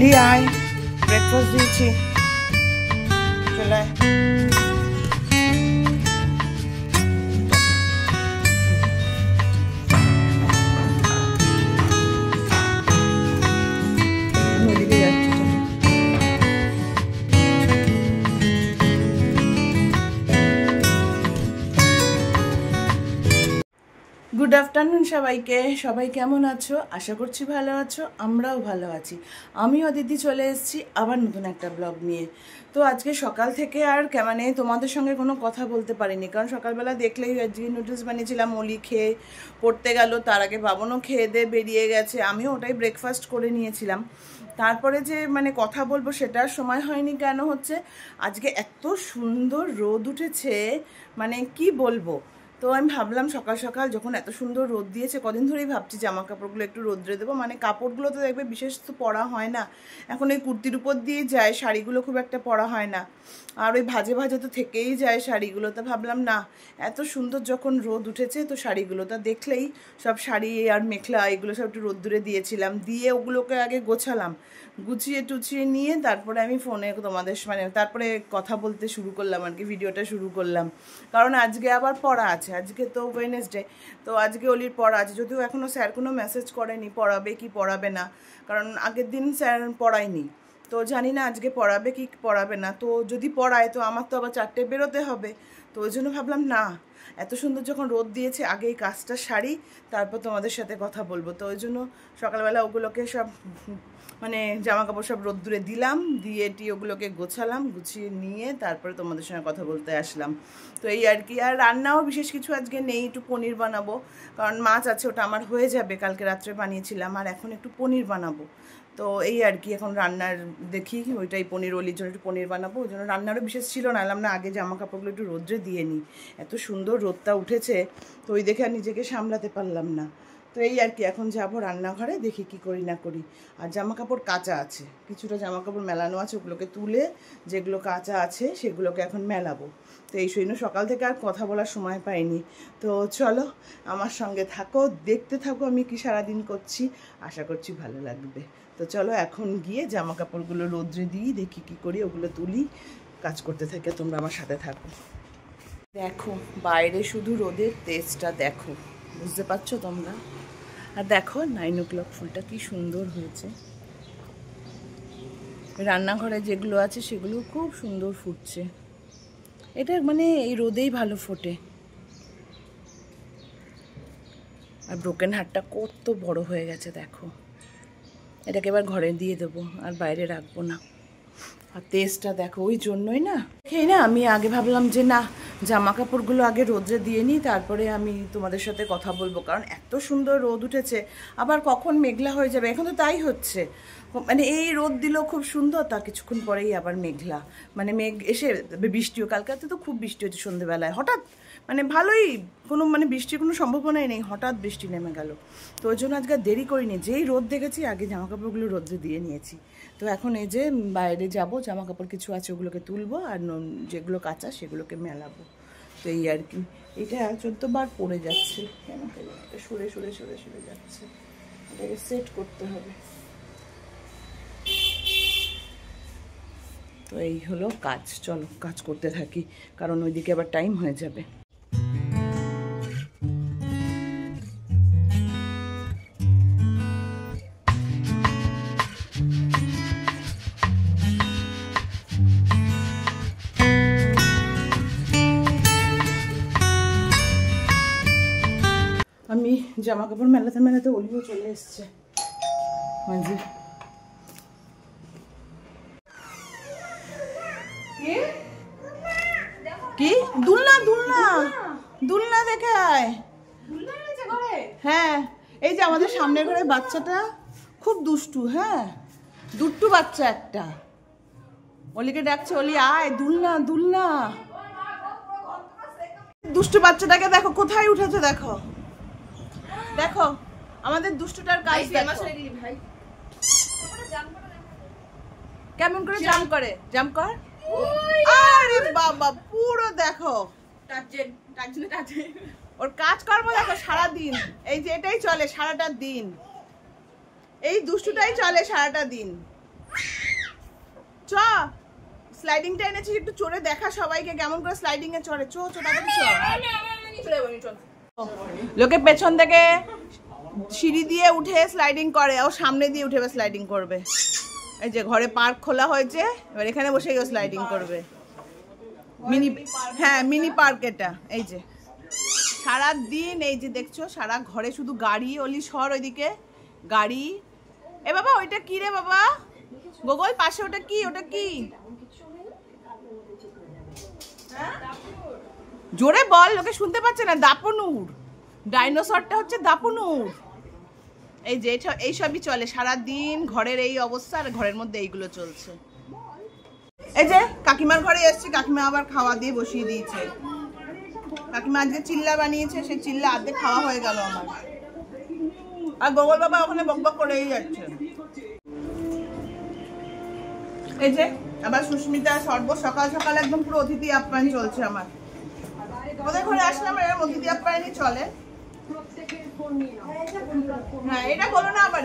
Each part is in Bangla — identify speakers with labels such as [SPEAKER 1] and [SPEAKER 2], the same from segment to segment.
[SPEAKER 1] অলি আয়, ব্রেকফাস্ট দিয়েছি, চলে আয়। ওদিকে যাচ্ছি। গুড আফটারনুন সবাইকে। সবাই কেমন আছো? আশা করছি ভালো আছো, আমরাও ভালো আছি। আমি অদিতি চলে এসেছি আবার নতুন একটা ব্লগ নিয়ে। তো আজকে সকাল থেকে আর মানে তোমাদের সঙ্গে কোনো কথা বলতে পারিনি, কারণ সকালবেলা দেখলেই আজকে নুডলস বানিয়েছিলাম, অলি খেয়ে পড়তে গেল, তার আগে বাবনও খেয়ে দিয়ে বেরিয়ে গেছে, আমিও ওটাই ব্রেকফাস্ট করে নিয়েছিলাম। তারপরে যে মানে কথা বলবো সেটার সময় হয়নি। কেন হচ্ছে আজকে এত সুন্দর রোদ উঠেছে, মানে কি বলবো। তো আমি ভাবলাম সকাল সকাল যখন এত সুন্দর রোদ দিয়েছে, কদিন ধরেই ভাবছি জামা কাপড়গুলো একটু রোদ্রে দেবো, মানে কাপড়গুলো তো দেখবে বিশেষ তো পরা হয় না, এখন এই কুর্তির উপর দিয়ে যায়, শাড়িগুলো খুব একটা পরা হয় না, আর ওই ভাজে ভাজে তো থেকেই যায় শাড়িগুলো। তো ভাবলাম না, এত সুন্দর যখন রোদ উঠেছে তো শাড়িগুলো তা দেখলেই সব শাড়ি আর মেখলা এগুলো সব একটু রোদ্দুরে দিয়েছিলাম, দিয়ে ওগুলোকে আগে গোছালাম, গুছিয়ে টুছিয়ে নিয়ে তারপরে আমি ফোনে তোমাদের মানে তারপরে কথা বলতে শুরু করলাম আর কি, ভিডিওটা শুরু করলাম। কারণ আজকে আবার পড়া আছে, আজকে তো ওয়েডনেসডে, তো আজকে অলির পড়া আছে, যদিও এখনও স্যার কোনো মেসেজ করেনি পড়াবে কি পড়াবে না, কারণ আগের দিন স্যার পড়ায়নি, তো জানি না আজকে পড়াবে কি পড়াবে না। তো যদি পড়ায় তো আমার তো আবার 4টে বেরোতে হবে, তো ওই জন্য ভাবলাম না, এত সুন্দর যখন রোদ দিয়েছে আগে এই কাজটা সারি, তারপর তোমাদের সাথে কথা বলবো। তো ওই জন্য সকালবেলা ওগুলোকে সব মানে জামা কাপড় সব রোদ্দুরে দিলাম, দিয়ে ওগুলোকে গোছালাম, গুছিয়ে নিয়ে তারপরে তোমাদের সঙ্গে কথা বলতে আসলাম। তো এই আর কি, আর রান্নাও বিশেষ কিছু আজকে নেই, একটু পনির বানাবো, কারণ মাছ আছে ওটা আমার হয়ে যাবে, কালকে রাত্রে বানিয়েছিলাম, আর এখন একটু পনির বানাবো। তো এই আর কি, এখন রান্নার দেখি ওইটাই, পনির অলির জন্য একটু পনির বানাবো, ওই জন্য রান্নারও বিশেষ ছিল না, এলাম না আগে জামা কাপড়গুলো একটু রোদ্রে দিয়ে নিই, এত সুন্দর রোদটা উঠেছে, তো ওই দেখে আর নিজেকে সামলাতে পারলাম না। তো এই আর কি, এখন যাবো রান্নাঘরে, দেখি কি করি না করি। আর জামা কাপড় কাচা আছে, কিছুটা জামা কাপড় মেলানো আছে, ওগুলোকে তুলে যেগুলো কাচা আছে সেগুলোকে এখন মেলাবো। তো এই জন্য সকাল থেকে আর কথা বলার সময় পাইনি। তো চলো আমার সঙ্গে থাকো, দেখতে থাকো আমি কি সারাদিন করছি, আশা করছি ভালো লাগবে। তো চলো এখন গিয়ে জামা কাপড়গুলো রোদ্রে দিই, দেখি কি করি, ওগুলো তুলি, কাজ করতে থাকে, তোমরা আমার সাথে থাকো। দেখো বাইরে শুধু রোদের তেজটা দেখো, বুঝতে পারছো তোমরা? আর দেখো 9 o'clock ফুলটা কি সুন্দর হয়েছে, রান্নাঘরে যেগুলো আছে সেগুলো খুব সুন্দর ফুটছে, এটা মানে এই রোদেই ভালো ফোটে। আর ব্রোকেন হার্টটা কত বড় হয়ে গেছে দেখো, এটাকে এবার ঘরে দিয়ে দেবো, আর বাইরে রাখবো না। আর তেজটা দেখো, ওই জন্যই না খেয়ে না আমি আগে ভাবলাম যে না, জামা কাপড়গুলো আগে রোদ্রে দিয়ে নিই, তারপরে আমি তোমাদের সাথে কথা বলবো, কারণ এত সুন্দর রোদ উঠেছে, আবার কখন মেঘলা হয়ে যাবে, এখন তো তাই হচ্ছে, মানে এই রোদ দিল খুব সুন্দর, তার কিছুক্ষণ পরেই আবার মেঘলা, মানে মেঘ এসে বৃষ্টিও, কালকাতে তো খুব বৃষ্টি হচ্ছে সন্ধ্যেবেলায়, হঠাৎ মানে ভালোই কোনো মানে বৃষ্টির কোনো সম্ভাবনাই নেই, হঠাৎ বৃষ্টি নেমে গেল। তো ওই জন্য আজকে দেরি করিনি, যেই রোদ দেখেছি আগে জামা কাপড়গুলো রোদ্রে দিয়ে নিয়েছি। তো এখন এই যে বাইরে যাব, জামা কাপড় কিছু আছে ওগুলোকে তুলবো, আর যেগুলো কাঁচা সেগুলোকে মেলাবো। তো এই আর কি, এটা 14 বার পড়ে যাচ্ছে, কেন সরে সরে সরে সরে যাচ্ছে, এটাকে সেট করতে হবে। তো এই হলো কাজ, চলো কাজ করতে থাকি, কারণ ওইদিকে আবার টাইম হয়ে যাবে। আমি জামা কাপড় মেলাতে মেলাতে অলিও চলে এসছে, মাঝে কি দুলনা দুলনা দুলনা দেখে আয়। হ্যাঁ এই যে আমাদের সামনের ঘরে বাচ্চাটা খুব দুষ্টু, হ্যাঁ দুষ্টু বাচ্চা একটা, অলিকে ডাকছে, অলি আয় দুলনা দুলনা। দুষ্টু বাচ্চাটাকে দেখো কোথায় উঠেছে, দেখো দেখো আমাদের দুষ্টুটার কাজ দেখো, কেমন করে জাম্প করে, জাম্প কর, আরে বাবা পুরো দেখো ওর কাজকর্ম দেখো সারাদিন, এই যে এটাই চলে সারাটা দিন, এই দুষ্টুটাই চলে সারাটা দিন। চ স্লাইডিংটা এনেছি, একটু চড়ে দেখা সবাইকে কেমন করে স্লাইডিং এ চড়ে। চো চো লোকে পেছন থেকে সিঁড়ি দিয়ে উঠে স্লাইডিং করে, ও সামনে দিয়ে উঠে স্লাইডিং করবে। এই যে ঘরে পার্ক খোলা হয়েছে, এবার এখানে বসে গিয়ে স্লাইডিং করবে। মিনি, হ্যাঁ মিনি পার্ক এটা। এই যে সারা দিন এই যে দেখছো সারা ঘরে শুধু গাড়ি। অলি সর ওইদিকে গাড়ি। এ বাবা ওইটা কি রে বাবা? গোগল পাশে ওটা কি? ওটা কি? জোরে বল, লোকে শুনতে পাচ্ছে না। দাপনুর, ডাইনোসরটা হচ্ছে দাপনুর। এই যে এইসবই চলে সারা দিন, ঘরের এই অবস্থা, আর ঘরের মধ্যে এইগুলো চলছে। এই যে কাকিমার ঘরে এসছি, কাকিমা আবার খাওয়া দিয়ে বসিয়ে দিয়েছে। কাকিমা আজকে চিল্লা বানিয়েছে, সেই চিল্লা আর্ধেক খাওয়া হয়ে গেল আমার। আর গোগল বাবা ওখানে বকবক করেই যাচ্ছে। এই যে আবার সুস্মিতা সর্ব সকাল সকাল একদম পুরো অতিথি আপ্যায়ন চলছে আমার। ওদের ঘরে আসলাম, এরকম অতিথি আপ্যায়নই চলে। হ্যাঁ এটা বলো না আবার।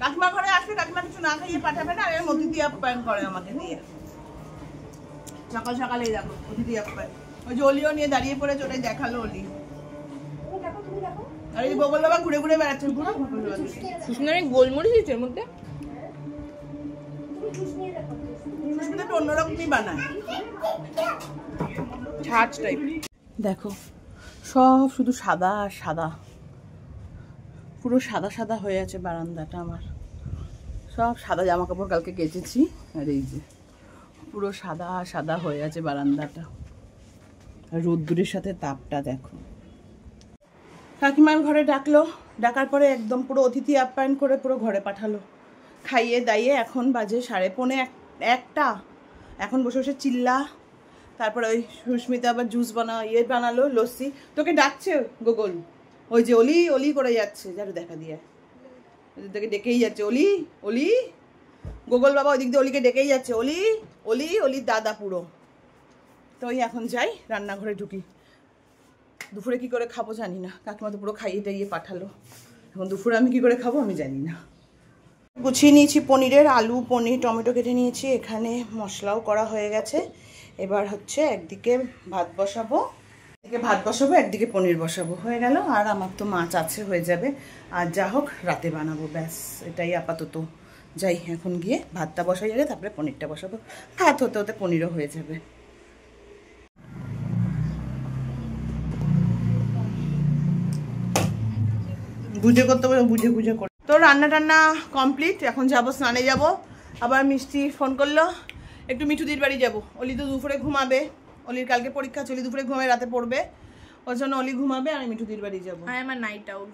[SPEAKER 1] কাকিমা ঘরে আসবে, কাকিমা কিছু না খাইয়ে পাঠাবে না, এরকম অতিথি আপ্যায়ন করে আমাকে দিয়ে। সকাল সকালেই দেখো অতিথি আপ্যায়ন। ওই যে অলিও নিয়ে দাঁড়িয়ে পড়েছে, ওটাই দেখালো অলি। আর এই গোগল বাবা ঘুরে ঘুরে বেড়াচ্ছে।
[SPEAKER 2] সুস্মিতা গোলমরিচ দিচ্ছে এর মধ্যে।
[SPEAKER 1] সুস্মিতা একটু অন্যরকমই বানায়, ছাঁচ টাইপ। দেখো সব শুধু সাদা আর সাদা, পুরো সাদা সাদা হয়ে আছে বারান্দাটা আমার। সব সাদা জামা কাপড় কালকে কেচেছি, আর এই যে পুরো সাদা সাদা হয়ে আছে বারান্দাটা। আর রোদ্দুরের সাথে তাপটা দেখো। কাকিমার ঘরে ডাকলো, ডাকার পরে একদম পুরো অতিথি আপ্যায়ন করে পুরো ঘরে পাঠালো, খাইয়ে দাইয়ে। এখন বাজে 1:30। এখন বসে বসে চিল্লা। তারপরে ওই সুস্মিতা আবার জুস বানালো, লস্যি। তোকে ডাকছে গোগল, ওই যে অলি অলি করে যাচ্ছে, যার দেখা দিয়ে তোকে ডেকেই যাচ্ছে। অলি অলি, গোগল বাবা ওই দিক দিয়ে অলিকে ডেকেই যাচ্ছে। অলি অলি, অলির দাদা পুরো। তো ওই এখন যাই রান্নাঘরে ঢুকি। দুপুরে কি করে খাবো জানি না, কাকিমা তো পুরো খাইয়ে টাইয়ে পাঠালো। এখন দুপুরে আমি কি করে খাবো আমি জানি না। গুছিয়ে নিয়েছি পনিরের, আলু পনির টমেটো কেটে নিয়েছি, এখানে মশলাও করা হয়ে গেছে। এবার হচ্ছে একদিকে ভাত বসাবো, একদিকে পনির বসাবো, হয়ে গেল। আর আমার তো মাছ আছে, হয়ে যাবে। আর যা হোক রাতে বানাবো, ব্যাস এটাই আপাতত। যাই এখন গিয়ে ভাতটা বসাই যাবে, তারপরে পনিরটা বসাবো। ভাত হতে হতে পনিরও হয়ে যাবে। বুঝে করতে হবে, বুঝে বুঝে করে। তো রান্না টান্না কমপ্লিট, এখন যাবো স্নানে যাব। আবার মিষ্টি ফোন করলো, একটু মিঠুদির বাড়ি যাব। অলি তো দুপুরে ঘুমাবে, অলির কালকে পরীক্ষা চলি, দুপুরে ঘুমাবে রাতে পড়বে, ওর জন্য অলি ঘুমাবে আর মিঠুদির বাড়ি যাবো।
[SPEAKER 2] আমার নাইট আউট।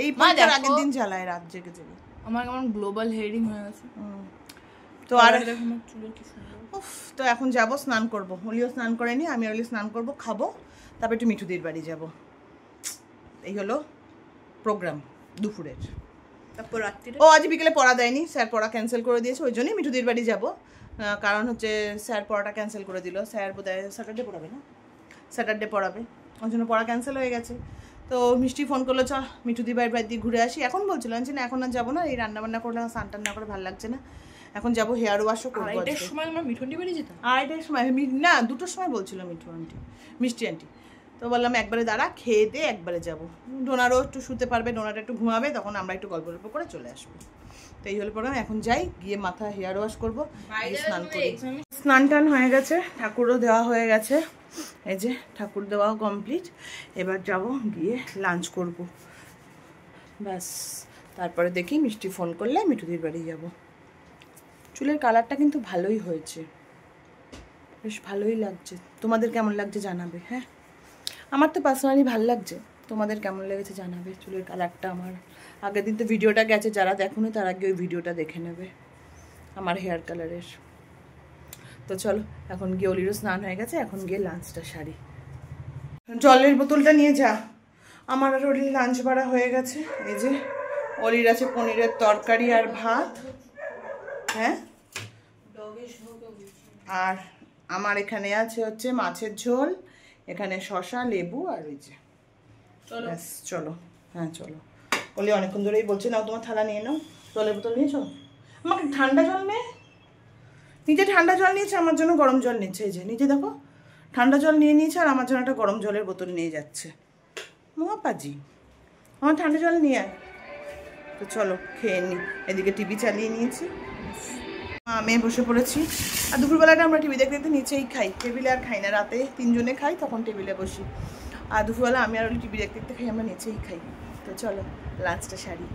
[SPEAKER 1] এই পরীক্ষার আগের দিন জ্বালায় রাত জেগে জেগে।
[SPEAKER 2] আমার কেমন গ্লোবাল হেয়ারিং হয়ে গেছে।
[SPEAKER 1] তো আর তো এখন যাব স্নান করব, অলিও স্নান করেনি, আমি অলি স্নান করব, খাবো, তারপর একটু মিঠুদির বাড়ি যাব। এই হলো প্রোগ্রাম দুপুরের।
[SPEAKER 2] তারপর রাত্রিরে
[SPEAKER 1] ও আজ বিকেলে পড়া দেয়নি, স্যার পড়া ক্যান্সেল করে দিয়েছে, ওই জন্যই মিঠুদির বাড়ি যাব। কারণ হচ্ছে স্যার পড়াটা ক্যান্সেল করে দিল। স্যার বোধহয় স্যাটারডে পড়াবে না, স্যাটারডে পড়াবে, ওই জন্য পড়া ক্যান্সেল হয়ে গেছে। তো মিষ্টি ফোন করলো, চ মিঠুদির বাড়ি দিয়ে ঘুরে আসি। এখন বলছিলাম যে না এখন আর যাবো না, এই রান্নাবান্না করলে স্নান টান্না করে ভালো লাগছে না, এখন যাবো হেয়ার ওয়াশও করবো।
[SPEAKER 2] 2:30টার সময় আমরা মিঠুন্ডি বাড়ি যেতাম।
[SPEAKER 1] 2:30টার সময় না, 2টোর সময় বলছিল মিষ্টি আন্টি। তো বললাম একবারে দাঁড়া, খেয়ে দিয়ে একবারে যাবো। ডোনারও একটু শুতে পারবে, ডোনারটা একটু ঘুমাবে, তখন আমরা একটু গল্প গল্প করে চলে আসবো। তো এই হলো প্রোগ্রাম। এখন যাই, গিয়ে মাথা হেয়ার ওয়াশ করবো, স্নান করি। স্নান টান হয়ে গেছে, ঠাকুরও দেওয়া হয়ে গেছে। এই যে ঠাকুর দেওয়াও কমপ্লিট। এবার যাব গিয়ে লাঞ্চ করব, ব্যাস। তারপরে দেখি মিষ্টি ফোন করলে মিঠুদির বাড়ি যাব। চুলের কালারটা কিন্তু ভালোই হয়েছে, বেশ ভালোই লাগছে। তোমাদের কেমন লাগছে জানাবে। হ্যাঁ আমার তো পার্সোনালি ভালো লাগছে, তোমাদের কেমন লেগেছে জানাবে চুলের কালারটা আমার। আগের দিন তো ভিডিওটা গেছে, যারা দেখোনি তার আগে ওই ভিডিওটা দেখে নেবে আমার হেয়ার কালারের। তো চলো এখন গিয়ে, অলিরও স্নান হয়ে গেছে, এখন গিয়ে লাঞ্চটা সারি। জলের বোতলটা নিয়ে যা, আমার আর অলির লাঞ্চ বাড়া হয়ে গেছে। এই যে অলির আছে পনিরের তরকারি আর ভাত, হ্যাঁ, আর আমার এখানে আছে হচ্ছে মাছের ঝোল, এখানে শসা লেবু আর এই যে। চলো চলো, হ্যাঁ চলো। অলি অনেকক্ষণ ধরেই বলছে নাও তোমার থালা নিয়ে নাও, জলের বোতল নিয়েছো? আমাকে ঠান্ডা জল নে। নিজে ঠান্ডা জল নিয়েছে, আমার জন্য গরম জল নিচ্ছে। এই যে নিজে দেখো, ঠান্ডা জল নিয়ে নিয়েছে আর আমার জন্য একটা গরম জলের বোতল নিয়ে যাচ্ছে। মহাপাজি, আমার ঠান্ডা জল নিয়ে আয়। তো চলো খেয়ে নিই। এদিকে টিভি চালিয়ে নিয়েছি, আমি বসে পড়েছি। আর দুপুরবেলাটা আমরা টিভি দেখতে দেখতে নিচেই খাই, টেবিলে আর খাই না। রাতে তিনজনে খাই, তখন টেবিলে বসি। আর দুপুরবেলা আমি আর টিভি দেখতে দেখতে খাই, আমরা নিচেই খাই। তো চলো লাঞ্চটা সারি।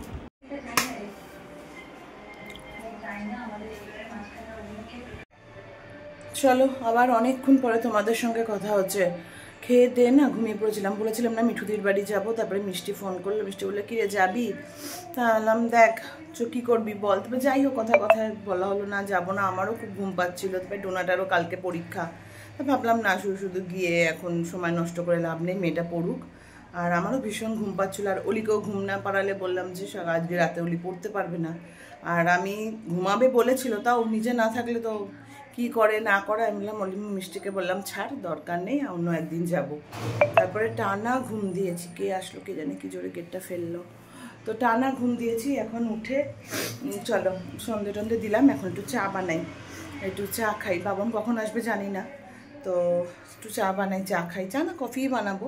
[SPEAKER 1] চলো আবার অনেকক্ষণ পরে তোমাদের সঙ্গে কথা হচ্ছে। খেয়ে দিয়ে না ঘুমিয়ে পড়েছিলাম, বলেছিলাম না মিঠুদির বাড়ি যাবো। তারপরে মিষ্টি ফোন করলো, মিষ্টি বললো কিরে যাবি? তা বললাম দেখ কী করবি বল। তবে যাই হোক, কথায় কথায় বলা হলো না যাবো না। আমারও খুব ঘুম পাচ্ছিলো, তবে ডোনাটারও কালকে পরীক্ষা। তা ভাবলাম না শুধু শুধু গিয়ে এখন সময় নষ্ট করে লাভ নেই, মেয়েটা পড়ুক। আর আমারও ভীষণ ঘুম পাচ্ছিলো। আর অলিকেও ঘুম না পাড়ালে বললাম যে আজকে রাতে অলি পড়তে পারবে না। আর আমি ঘুমাবে বলেছিল, তাও নিজে না থাকলে তো কি করে না করে। আমি বললাম অলি মিষ্টিকে বললাম ছাড়, দরকার নেই, অন্য একদিন যাব। তারপরে টানা ঘুম দিয়েছি। কে আসলো কে জানে, কি জোরে গেটটা ফেললো। তো টানা ঘুম দিয়েছি। এখন উঠে চলো সন্ধে টন্ধে দিলাম, এখন একটু চা বানাই, একটু চা খাই। বাবন কখন আসবে জানি না, তো একটু চা বানাই, চা খাই। চা না কফি বানাবো।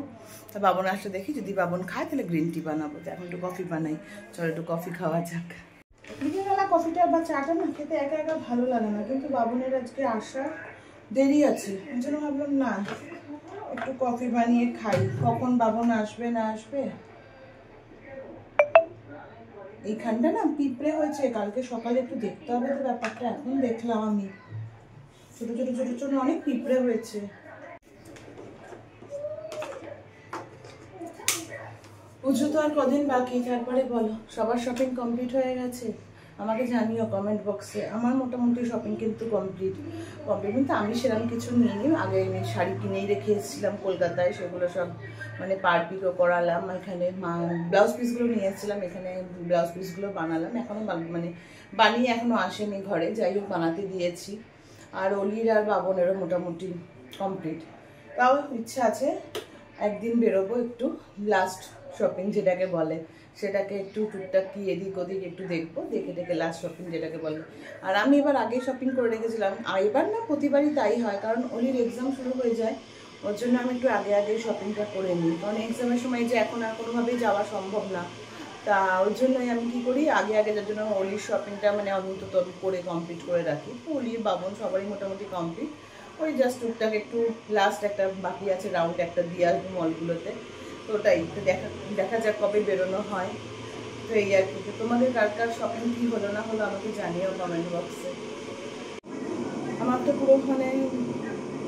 [SPEAKER 1] তা বাবন আসলে দেখি, যদি বাবন খায় তাহলে গ্রিন টি বানাবো। তো এখন একটু কফি বানাই, চলো একটু কফি খাওয়া যাক। বিকেলবেলা কফিটা বা চাটা না খেতে একা একা ভালো লাগে না, কিন্তু বাবনের আজকে আসা দেরি আছে, ওই জন্য ভাবলাম না একটু কফি বানিয়ে খাই। কখন বাবন আসবে না আসবে। এইখানটা না পিঁপড়ে হয়েছে, কালকে সকালে একটু দেখতে হবে তো ব্যাপারটা। এখন দেখলাম আমি ছোট ছোট ছোট ছোট অনেক পিঁপড়ে হয়েছে। পুজো তো আর কদিন বাকি, তারপরে বলো সবার শপিং কমপ্লিট হয়ে গেছে? আমাকে জানিও কমেন্ট বক্সে। আমার মোটামুটি শপিং কিন্তু কমপ্লিট কিন্তু আমি সেরকম কিছু নিইনি। আগে আমি শাড়ি কিনেই রেখে এসেছিলাম কলকাতায়, সেগুলো সব মানে পার পিকও করালাম। এখানে ব্লাউজ পিসগুলো নিয়ে এসেছিলাম, এখানে ব্লাউজ পিসগুলো বানালাম। এখনও মানে বানিয়ে এখনও আসেনি ঘরে, যাই হোক বানাতে দিয়েছি। আর অলির আর বাবনেরও মোটামুটি কমপ্লিট। তাও ইচ্ছা আছে একদিন বেরোবো, একটু লাস্ট শপিং যেটাকে বলে, সেটাকে একটু টুকটাক কি এদিক ওদিক একটু দেখবো, দেখে দেখে লাস্ট শপিং যেটাকে বলে। আর আমি এবার আগে শপিং করে রেখেছিলাম, এবার না প্রতিবারই তাই হয়, কারণ অলির এক্সাম শুরু হয়ে যায়, ওর জন্য আমি একটু আগে আগে শপিংটা করে নিই। কারণ এক্সামের সময় যে এখন আর কোনোভাবেই যাওয়া সম্ভব না, তা ওই জন্যই আমি কী করি আগে আগে, যার জন্য অলির শপিংটা মানে অন্তত আমি করে কমপ্লিট করে রাখি। তো অলির বাবন সবারই মোটামুটি কমপ্লিট, ওই জাস্ট টুকটাক একটু লাস্ট একটা বাকি আছে, রাউন্ড একটা দিয়ে আসবো মলগুলোতে। তো ওটাই তো দেখা যাক কবে বেরোনো হয়। তো এই আর কি। তো তোমাদের কার কার শপিং কী হলো না হলো আমাকে জানিও কমেন্ট বক্সে। আমার তো পুরো মানে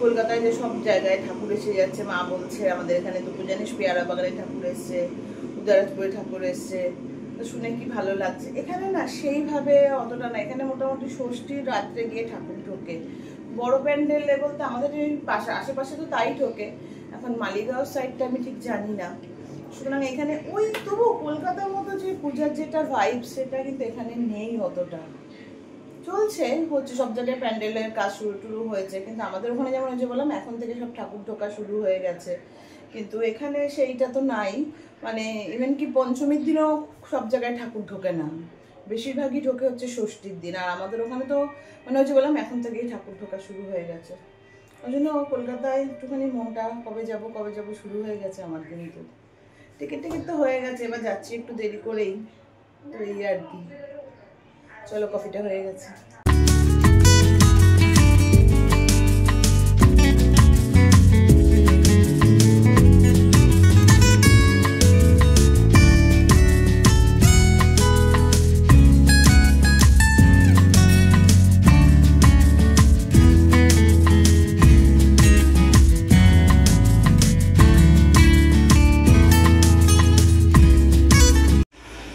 [SPEAKER 1] কলকাতায় যে সব জায়গায় ঠাকুর এসে যাচ্ছে, মা বলছে আমাদের এখানে দুটো জানিস পেয়ারা বাগানে ঠাকুর এসছে, উদয়রাজপুরে ঠাকুর এসছে, তো শুনে কি ভালো লাগছে। এখানে না সেইভাবে অতটা না, এখানে মোটামুটি ষষ্ঠীর রাত্রে গিয়ে ঠাকুর ঢোকে। বড় প্যান্ডেল বলতে আমাদের এই আশেপাশে তো তাই ঢোকে, এখন মালিগাঁও সাইডটা আমি ঠিক জানি না। সুতরাং এখানে ওই তবু কলকাতার মতো যে পূজার যেটা ভাইব সেটা কিন্তু এখানে নেই অতটা। চলছে হচ্ছে সব জায়গায় প্যান্ডেলের কাজ শুরু হয়েছে, কিন্তু আমাদের ওখানে যেমন যে বললাম এখন থেকে সব ঠাকুর ঢোকা শুরু হয়ে গেছে, কিন্তু এখানে সেইটা তো নাই। মানে ইভেন কি পঞ্চমীর দিনও সব জায়গায় ঠাকুর ঢোকে না, বেশিরভাগই ঢোকে হচ্ছে ষষ্ঠীর দিন। আর আমাদের ওখানে তো মানে ওই যে বললাম এখন থেকেই ঠাকুর ঢোকা শুরু হয়ে গেছে। ওই জন্য কলকাতায় একটুখানি মনটা কবে যাব শুরু হয়ে গেছে আমার। কিন্তু টিকিট তো হয়ে গেছে, এবার যাচ্ছি একটু দেরি করেই, তো এই আর কি। চলো কফিটা হয়ে গেছে।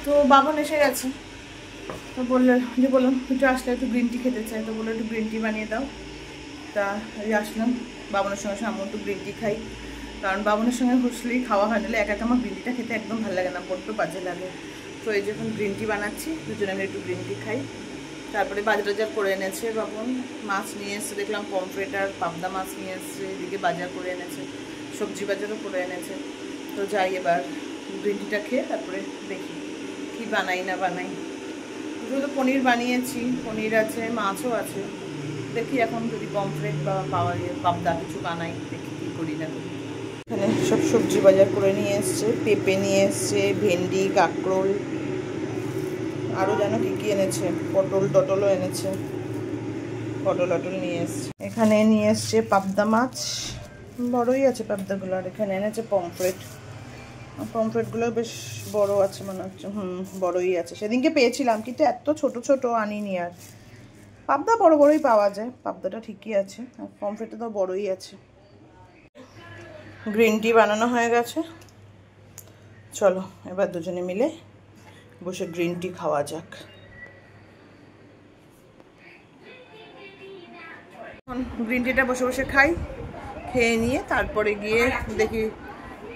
[SPEAKER 1] তো বাবন এসে গেছে, তো বললাম একটু আসলে একটু গ্রিন টি খেতে চাই, তো বললো একটু গ্রিন টি বানিয়ে দাও। তা এই আসলাম, বাবনের সঙ্গে সামনে একটু গ্রিন টি খাই, কারণ বাবনের সঙ্গে বসলেই খাওয়া হয়, নাহলে একা আমার গ্রিন টিটা খেতে একদম ভালো লাগে না, বড্ড বাজে লাগে। তো এই যখন গ্রিন টি বানাচ্ছি দুজনে আমি একটু গ্রিন টি খাই। তারপরে বাজার করে এনেছে বাবন, মাছ নিয়ে এসছে দেখলাম, পমফ্রেট আর পাবদা মাছ নিয়ে এসছে, এদিকে বাজার করে এনেছে, সবজি বাজারও করে এনেছে। তো যাই এবার গ্রিন টিটা খেয়ে তারপরে দেখি কি বানাই না বানাই। যেহেতু পনির বানিয়েছি, পনির আছে, মাছও আছে, দেখি এখন যদি পমফ্রেট বা পাওয়া যায় পাবদা কিছু বানাই, দেখি কী করি না করি। এখানে সব সবজি বাজার করে নিয়ে এসছে, পেঁপে নিয়ে এসছে, ভেন্ডি, কাঁকরোল, আরও যেন কী কী এনেছে, পটল টটলও এনেছে, পটল টটল নিয়ে এসছে। এখানে নিয়ে এসছে পাবদা মাছ, বড়ই আছে পাবদাগুলো। আর এখানে এনেছে পমফ্রেট, পমফ্রেটগুলো বেশ বড় আছে মনে হচ্ছে, বড়ই আছে। সেদিনকে পেয়েছিলাম কিন্তু এত ছোট ছোট আনিনি। আর পাবদা বড় বড়ই পাওয়া যায়, পাবদাটা ঠিকই আছে, আর পমফ্রেটটা তো বড়ই আছে। গ্রিন টি বানানো হয়ে গেছে, চলো এবার দুজনে মিলে বসে গ্রিন টি খাওয়া যাক। এখন গ্রিন টিটা বসে বসে খাই, খেয়ে নিয়ে তারপরে গিয়ে দেখি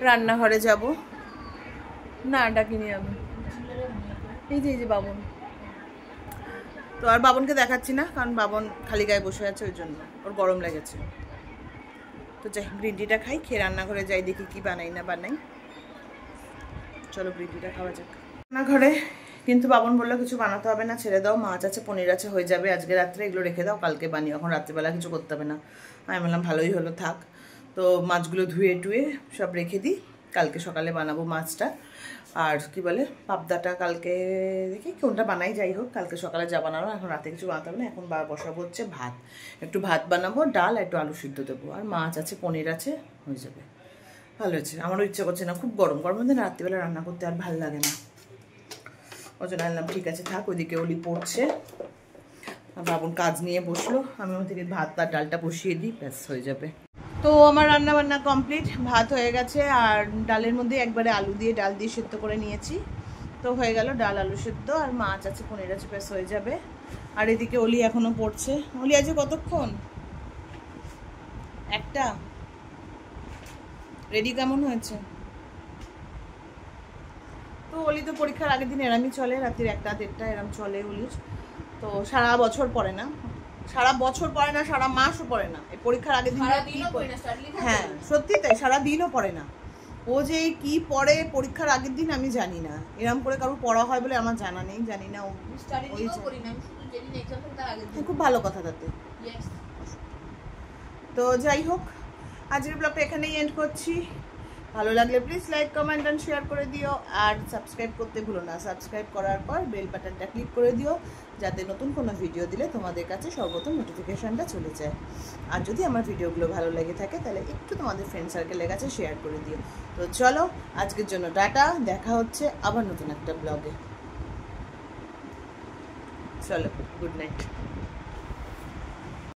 [SPEAKER 1] রান্নাঘরে যাব।
[SPEAKER 2] না ডাকিনি আমি, এই যে বাবন।
[SPEAKER 1] তো আর বাবনকে দেখাচ্ছি না, কারণ বাবন খালি গায়ে বসে আছে, ওই জন্য ওর গরম লেগেছে। তো যাই গ্রিন টিটা খাই, খেয়ে রান্নাঘরে যাই, দেখি কি বানাই না বানাই। চলো গ্রিন টিটা খাওয়া যাক। রান্নাঘরে কিন্তু বাবন বললো কিছু বানাতে হবে না, ছেড়ে দাও, মাছ আছে পনির আছে, হয়ে যাবে আজকে রাত্রে, এগুলো রেখে দাও, কালকে বানিও, এখন রাত্রিবেলা কিছু করতে হবে না। আমি বললাম ভালোই হলো, থাক। তো মাছগুলো ধুয়ে টুয়ে সব রেখে দিই, কালকে সকালে বানাবো মাছটা। আর কি বলে পাবদাটা কালকে দেখি কোনটা বানাই, যাই হোক কালকে সকালে যা বানাবো, এখন রাতে কিছু বানাতে হবে না। এখন বসাবো হচ্ছে ভাত, একটু ভাত বানাবো, ডাল একটু আলু সিদ্ধ দেবো, আর মাছ আছে পনির আছে, হয়ে যাবে। ভালো হয়েছে, আমারও ইচ্ছে করছে না, খুব গরম গরমের মধ্যে রাত্রিবেলা রান্না করতে আর ভালো লাগে না। ওই জন্য আনলাম ঠিক আছে থাক। ওইদিকে অলি পড়ছে, বাবুন কাজ নিয়ে বসলো, আমি ওদিকে ভাত আর ডালটা বসিয়ে দিই, ব্যাস হয়ে যাবে। তো আমার রান্না বান্না কমপ্লিট, ভাত হয়ে গেছে, আর ডালের মধ্যে একবারে আলু দিয়ে ডাল দিয়ে সেদ্ধ করে নিয়েছি, তো হয়ে গেল ডাল আলু সেদ্ধ, আর মাছ আছে পনির আছে, ব্যাস হয়ে যাবে। আর এদিকে অলি এখনো পড়ছে। অলি আছে কতক্ষণ? একটা রেডি কেমন হয়েছে? তো অলি তো পরীক্ষার আগের দিন এরামই চলে, রাত্রির 1টা 1:30 এরম চলে অলির। তো সারা বছর পড়ে না, সারা বছর পড়ে না, সারা মাসও পড়ে না, এই পরীক্ষার আগের দিন। হ্যাঁ সত্যি তাই, সারা দিনও পড়ে না। ও যে কি পড়ে পরীক্ষার আগের দিন আমি জানি না, এরম করে কারোর পড়া হয় বলে আমার জানা নেই, জানি না। ও খুব ভালো কথা তাতে। তো যাই হোক, আজকের ব্লগটা এখানেই এন্ড করছি। ভালো লাগলে please like comment and share করে দিও, আর সাবস্ক্রাইব করতে ভুলো না। সাবস্ক্রাইব করার পর বেল বাটনটা ক্লিক করে দিও, যাতে নতুন কোনো ভিডিও দিলে তোমাদের কাছে সর্বপ্রথম নোটিফিকেশানটা চলে যায়। আর যদি আমার ভিডিওগুলো ভালো লেগে থাকে তাহলে একটু তোমাদের ফ্রেন্ড সার্কেলের কাছে শেয়ার করে দিও। তো চলো আজকের জন্য টাটা, দেখা হচ্ছে আবার নতুন একটা ব্লগে। চলো গুড নাইট।